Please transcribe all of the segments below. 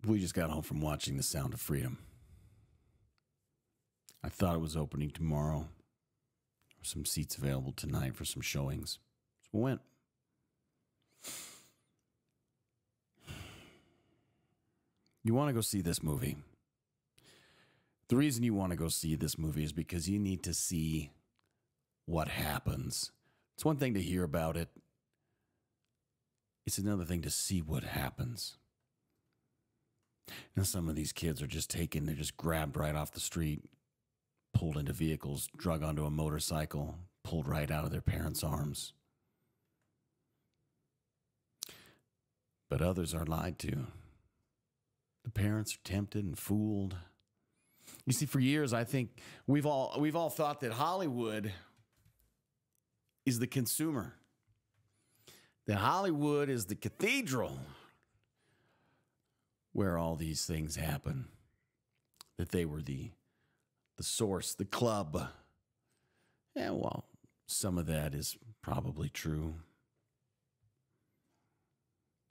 We just got home from watching The Sound of Freedom. I thought it was opening tomorrow. There were some seats available tonight for some showings. So we went. You want to go see this movie. The reason you want to go see this movie is because you need to see what happens. It's one thing to hear about it. It's another thing to see what happens. And some of these kids are just taken, they're just grabbed right off the street, pulled into vehicles, drug onto a motorcycle, pulled right out of their parents' arms. But others are lied to. The parents are tempted and fooled. You see, for years, I think we've all thought that Hollywood is the consumer. That Hollywood is the cathedral where all these things happen. That they were the source, the club. Yeah, well, some of that is probably true.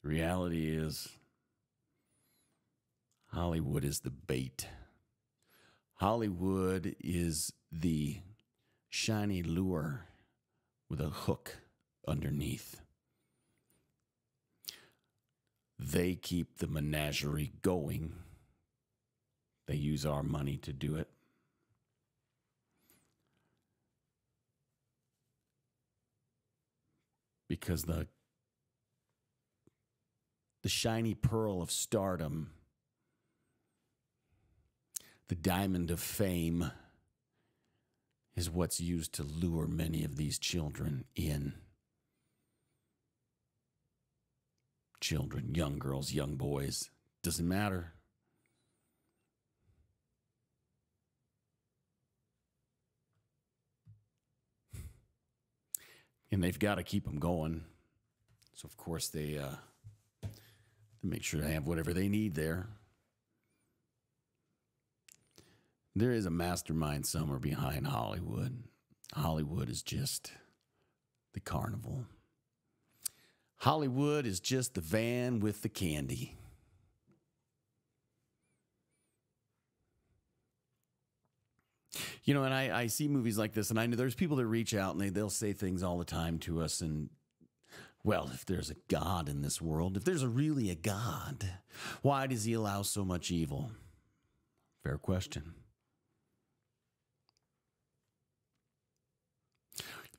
The reality is, Hollywood is the bait. Hollywood is the shiny lure with a hook underneath. They keep the menagerie going. They use our money to do it. Because the shiny pearl of stardom, the diamond of fame, is what's used to lure many of these children in. Children, young girls, young boys, doesn't matter. And they've got to keep them going. So, of course, they make sure to have whatever they need there. There is a mastermind somewhere behind Hollywood. Hollywood is just the carnival. Hollywood is just the van with the candy. You know, and I see movies like this, and I know there's people that reach out, and they'll say things all the time to us, and, well, if there's a God in this world, if there's really a God, why does he allow so much evil? Fair question.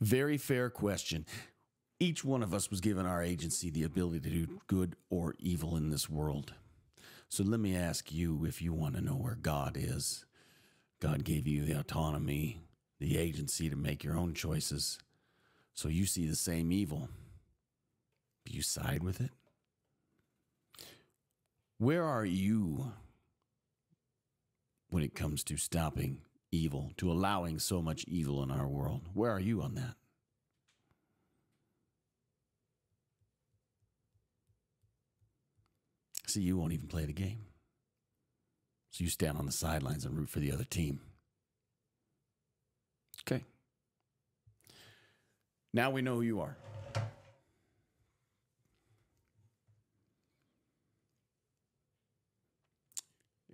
Very fair question. Each one of us was given our agency, the ability to do good or evil in this world. So let me ask you, if you want to know where God is, God gave you the autonomy, the agency to make your own choices. So you see the same evil. Do you side with it? Where are you when it comes to stopping evil, to allowing so much evil in our world? Where are you on that? See, you won't even play the game. So you stand on the sidelines and root for the other team. Okay. Now we know who you are.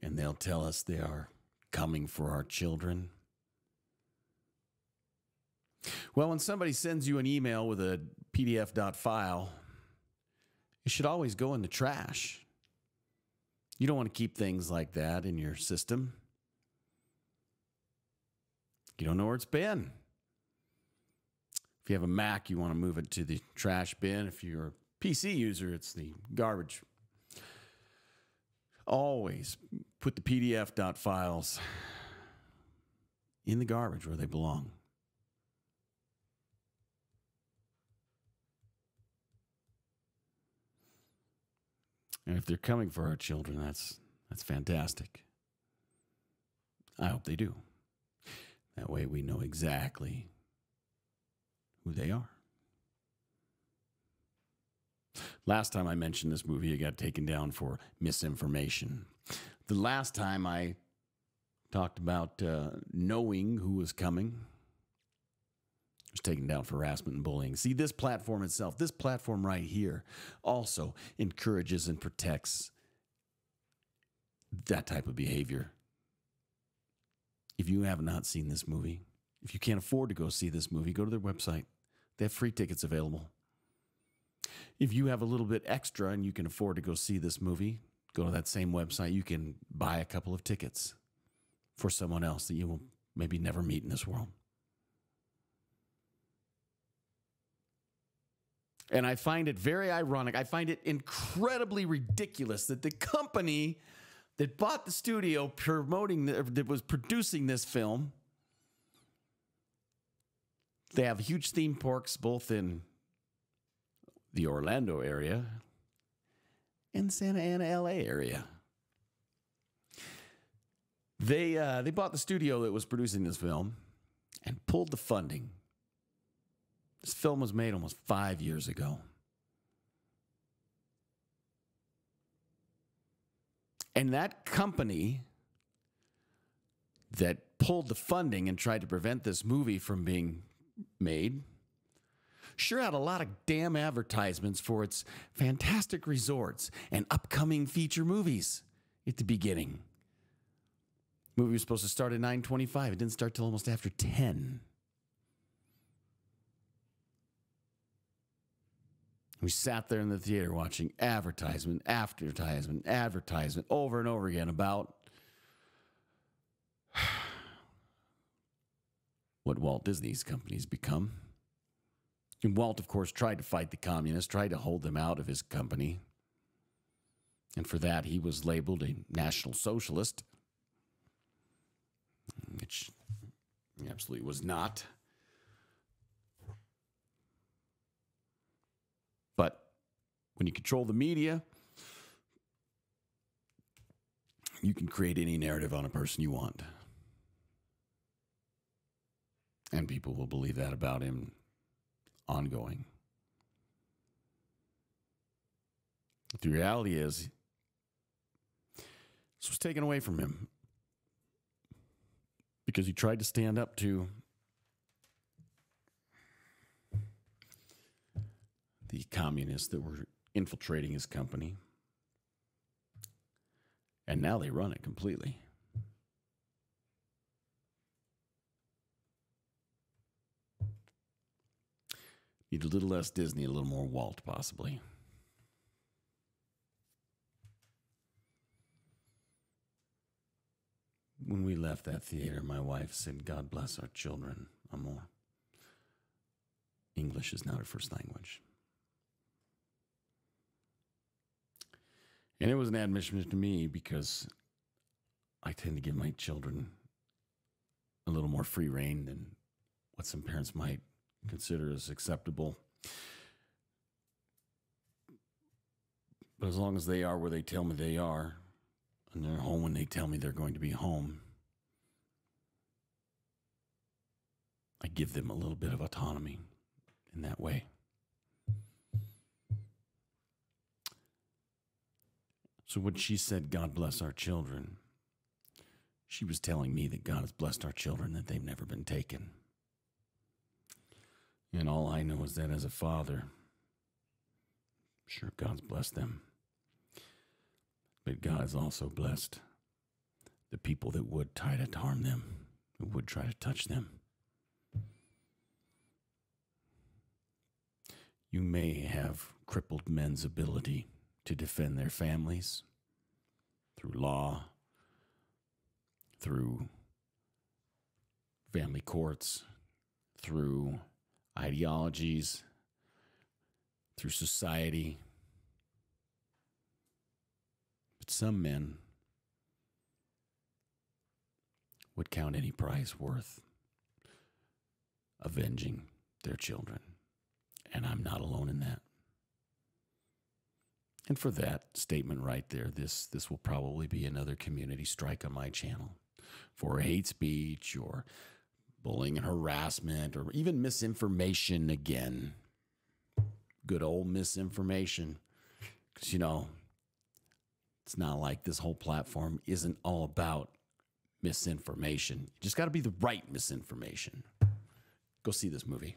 And they'll tell us they are coming for our children. Well, when somebody sends you an email with a PDF.file, it should always go in the trash. You don't want to keep things like that in your system. You don't know where it's been. If you have a Mac, you want to move it to the trash bin. If you're a PC user, it's the garbage. Always put the PDF.files in the garbage where they belong. And if they're coming for our children, that's fantastic. I hope they do. That way we know exactly who they are. Last time I mentioned this movie, it got taken down for misinformation. The last time I talked about knowing who was coming, it was taken down for harassment and bullying. See, this platform itself, this platform right here, also encourages and protects that type of behavior. If you have not seen this movie, if you can't afford to go see this movie, go to their website. They have free tickets available. If you have a little bit extra and you can afford to go see this movie, go to that same website. You can buy a couple of tickets for someone else that you will maybe never meet in this world. And I find it very ironic. I find it incredibly ridiculous that the company that bought the studio that was producing this film, they have huge theme parks both in the Orlando area and Santa Ana, LA area. They bought the studio that was producing this film and pulled the funding. This film was made almost 5 years ago. And that company that pulled the funding and tried to prevent this movie from being made sure had a lot of damn advertisements for its fantastic resorts and upcoming feature movies at the beginning. The movie was supposed to start at 9:25. It didn't start till almost after 10. We sat there in the theater watching advertisement after advertisement over and over again about what Walt Disney's company's become. And Walt, of course, tried to fight the communists, tried to hold them out of his company. And for that, he was labeled a National Socialist, which he absolutely was not. But when you control the media, you can create any narrative on a person you want. And people will believe that about him ongoing. But the reality is, this was taken away from him because he tried to stand up to the communists that were infiltrating his company. And now they run it completely. Need a little less Disney, a little more Walt, possibly. When we left that theater, my wife said, "God bless our children, amor." English is not her first language. And it was an admission to me because I tend to give my children a little more free rein than what some parents might consider as acceptable. But as long as they are where they tell me they are, and they're home when they tell me they're going to be home, I give them a little bit of autonomy in that way. So when she said, "God bless our children," she was telling me that God has blessed our children, that they've never been taken. And all I know is that as a father, sure, God's blessed them. But God has also blessed the people that would try to harm them, who would try to touch them. You may have crippled men's ability to defend their families through law, through family courts, through ideologies, through society. But some men would count any price worth avenging their children. And I'm not alone in that. And for that statement right there, this will probably be another community strike on my channel for hate speech or bullying and harassment or even misinformation again. Good old misinformation. Because, you know, it's not like this whole platform isn't all about misinformation. You just got to be the right misinformation. Go see this movie.